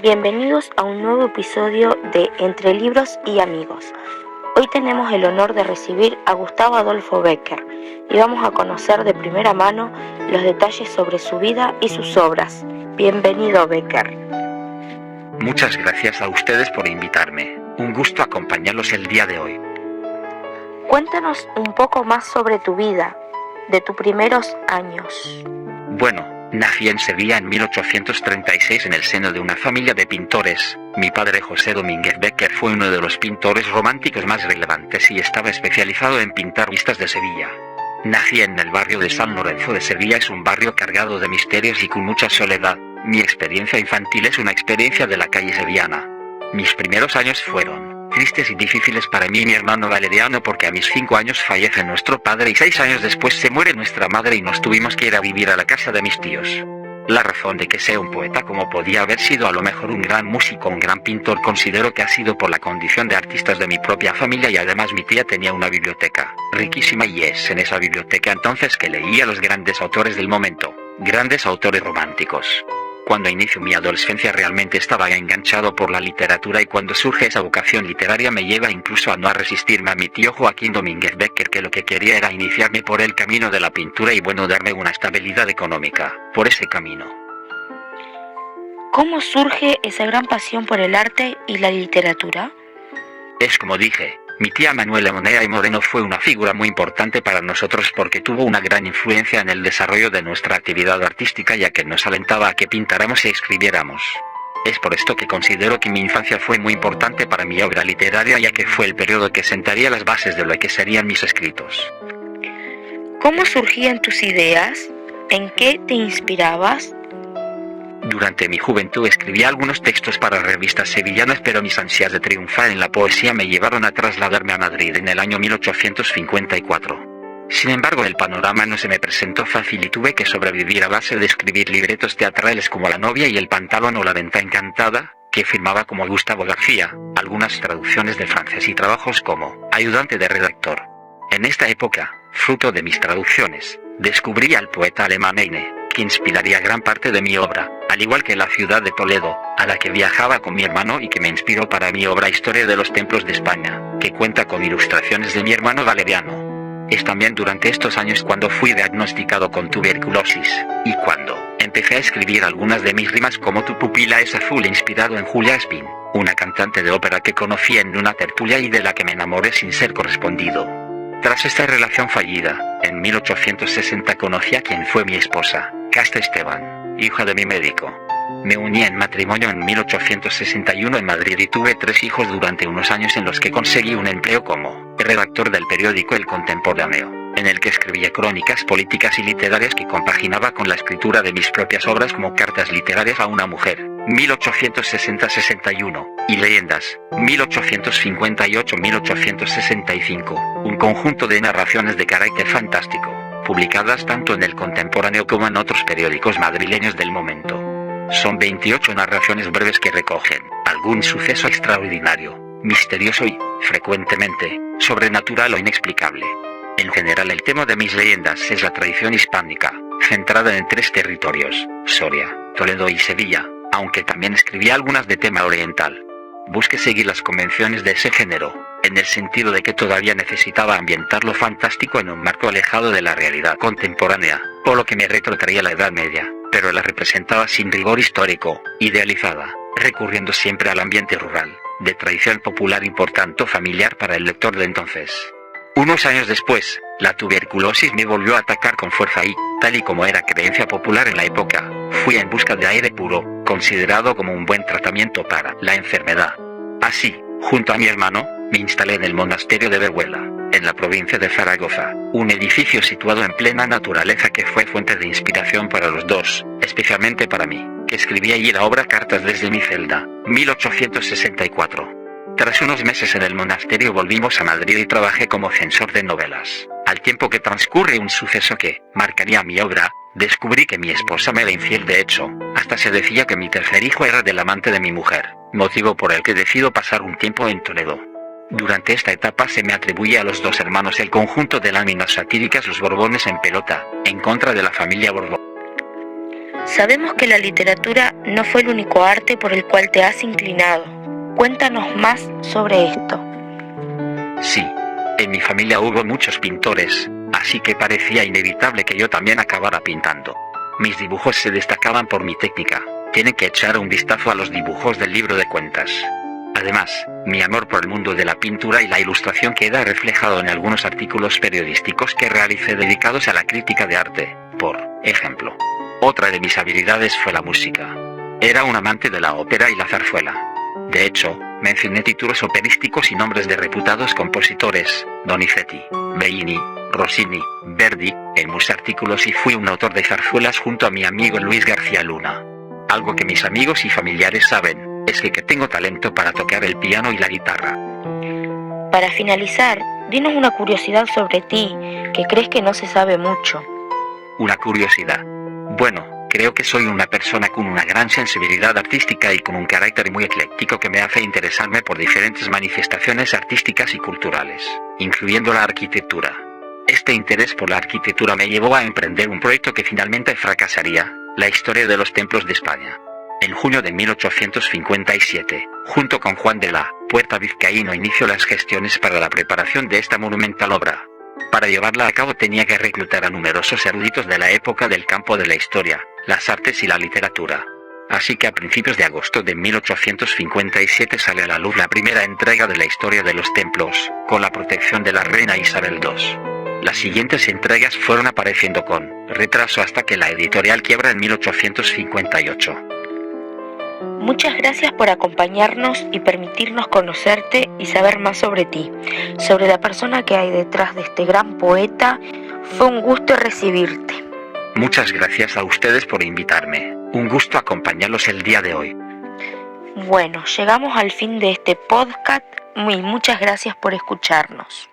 Bienvenidos a un nuevo episodio de Entre Libros y Amigos. Hoy tenemos el honor de recibir a Gustavo Adolfo Bécquer y vamos a conocer de primera mano los detalles sobre su vida y sus obras. Bienvenido, Bécquer. Muchas gracias a ustedes por invitarme. Un gusto acompañarlos el día de hoy. Cuéntanos un poco más sobre tu vida, de tus primeros años. Bueno, nací en Sevilla en 1836 en el seno de una familia de pintores. Mi padre José Domínguez Bécquer fue uno de los pintores románticos más relevantes y estaba especializado en pintar vistas de Sevilla. Nací en el barrio de San Lorenzo de Sevilla. Es un barrio cargado de misterios y con mucha soledad. Mi experiencia infantil es una experiencia de la calle sevillana. Mis primeros años fueron tristes y difíciles para mí y mi hermano Valeriano, porque a mis 5 años fallece nuestro padre y 6 años después se muere nuestra madre y nos tuvimos que ir a vivir a la casa de mis tíos. La razón de que sea un poeta, como podía haber sido a lo mejor un gran músico, un gran pintor, considero que ha sido por la condición de artistas de mi propia familia, y además mi tía tenía una biblioteca riquísima y es en esa biblioteca entonces que leía a los grandes autores del momento, grandes autores románticos. Cuando inicio mi adolescencia realmente estaba enganchado por la literatura, y cuando surge esa vocación literaria me lleva incluso a no resistirme a mi tío Joaquín Domínguez Bécquer, que lo que quería era iniciarme por el camino de la pintura y darme una estabilidad económica por ese camino. ¿Cómo surge esa gran pasión por el arte y la literatura? Es como dije, mi tía Manuela Monea y Moreno fue una figura muy importante para nosotros porque tuvo una gran influencia en el desarrollo de nuestra actividad artística, ya que nos alentaba a que pintáramos y escribiéramos. Es por esto que considero que mi infancia fue muy importante para mi obra literaria, ya que fue el periodo que sentaría las bases de lo que serían mis escritos. ¿Cómo surgían tus ideas? ¿En qué te inspirabas? Durante mi juventud escribí algunos textos para revistas sevillanas, pero mis ansias de triunfar en la poesía me llevaron a trasladarme a Madrid en el año 1854. Sin embargo, el panorama no se me presentó fácil y tuve que sobrevivir a base de escribir libretos teatrales como La novia y el pantalón o La venta encantada, que firmaba como Gustavo García, algunas traducciones del francés y trabajos como ayudante de redactor. En esta época, fruto de mis traducciones, descubrí al poeta alemán Heine, que inspiraría gran parte de mi obra, al igual que la ciudad de Toledo, a la que viajaba con mi hermano y que me inspiró para mi obra Historia de los Templos de España, que cuenta con ilustraciones de mi hermano Valeriano. Es también durante estos años cuando fui diagnosticado con tuberculosis, y cuando empecé a escribir algunas de mis rimas como Tu pupila es azul, inspirado en Julia Espín, una cantante de ópera que conocí en una tertulia y de la que me enamoré sin ser correspondido. Tras esta relación fallida, en 1860 conocí a quien fue mi esposa, Casta Esteban, hija de mi médico. Me uní en matrimonio en 1861 en Madrid y tuve 3 hijos durante unos años en los que conseguí un empleo como redactor del periódico El Contemporáneo, en el que escribía crónicas políticas y literarias que compaginaba con la escritura de mis propias obras como Cartas literarias a una mujer, 1860-61, y Leyendas, 1858-1865, un conjunto de narraciones de carácter fantástico, publicadas tanto en El Contemporáneo como en otros periódicos madrileños del momento. Son 28 narraciones breves que recogen algún suceso extraordinario, misterioso y, frecuentemente, sobrenatural o inexplicable. En general, el tema de mis leyendas es la tradición hispánica, centrada en 3 territorios, Soria, Toledo y Sevilla, aunque también escribí algunas de tema oriental. Busqué seguir las convenciones de ese género, en el sentido de que todavía necesitaba ambientar lo fantástico en un marco alejado de la realidad contemporánea, o lo que me retrotraía la Edad Media, pero la representaba sin rigor histórico, idealizada, recurriendo siempre al ambiente rural, de tradición popular y por tanto familiar para el lector de entonces. Unos años después, la tuberculosis me volvió a atacar con fuerza y, tal y como era creencia popular en la época, fui en busca de aire puro, considerado como un buen tratamiento para la enfermedad. Así, junto a mi hermano, me instalé en el monasterio de Veruela, en la provincia de Zaragoza, un edificio situado en plena naturaleza que fue fuente de inspiración para los dos, especialmente para mí, que escribí allí la obra Cartas desde mi celda, 1864. Tras unos meses en el monasterio volvimos a Madrid y trabajé como censor de novelas. Al tiempo que transcurre un suceso que marcaría mi obra, descubrí que mi esposa me era infiel. De hecho, hasta se decía que mi tercer hijo era del amante de mi mujer, motivo por el que decido pasar un tiempo en Toledo. Durante esta etapa se me atribuye a los 2 hermanos el conjunto de láminas satíricas Los Borbones en pelota, en contra de la familia Borbón. Sabemos que la literatura no fue el único arte por el cual te has inclinado. Cuéntanos más sobre esto. Sí, en mi familia hubo muchos pintores, así que parecía inevitable que yo también acabara pintando. Mis dibujos se destacaban por mi técnica. Tienen que echar un vistazo a los dibujos del libro de cuentas. Además, mi amor por el mundo de la pintura y la ilustración queda reflejado en algunos artículos periodísticos que realicé dedicados a la crítica de arte, por ejemplo. Otra de mis habilidades fue la música. Era un amante de la ópera y la zarzuela. De hecho, mencioné títulos operísticos y nombres de reputados compositores, Donizetti, Bellini, Rossini, Verdi, en mis artículos y fui un autor de zarzuelas junto a mi amigo Luis García Luna. Algo que mis amigos y familiares saben, es que tengo talento para tocar el piano y la guitarra. Para finalizar, dinos una curiosidad sobre ti, que crees que no se sabe mucho. Una curiosidad. Bueno, creo que soy una persona con una gran sensibilidad artística y con un carácter muy ecléctico que me hace interesarme por diferentes manifestaciones artísticas y culturales, incluyendo la arquitectura. Este interés por la arquitectura me llevó a emprender un proyecto que finalmente fracasaría, la historia de los templos de España. En junio de 1857, junto con Juan de la Puerta Vizcaíno inició las gestiones para la preparación de esta monumental obra. Para llevarla a cabo tenía que reclutar a numerosos eruditos de la época del campo de la historia, las artes y la literatura. Así que a principios de agosto de 1857 sale a la luz la primera entrega de la historia de los templos, con la protección de la reina Isabel II. Las siguientes entregas fueron apareciendo con retraso hasta que la editorial quiebra en 1858. Muchas gracias por acompañarnos y permitirnos conocerte y saber más sobre ti, sobre la persona que hay detrás de este gran poeta. Fue un gusto recibirte. Muchas gracias a ustedes por invitarme. Un gusto acompañarlos el día de hoy. Bueno, llegamos al fin de este podcast y muchas gracias por escucharnos.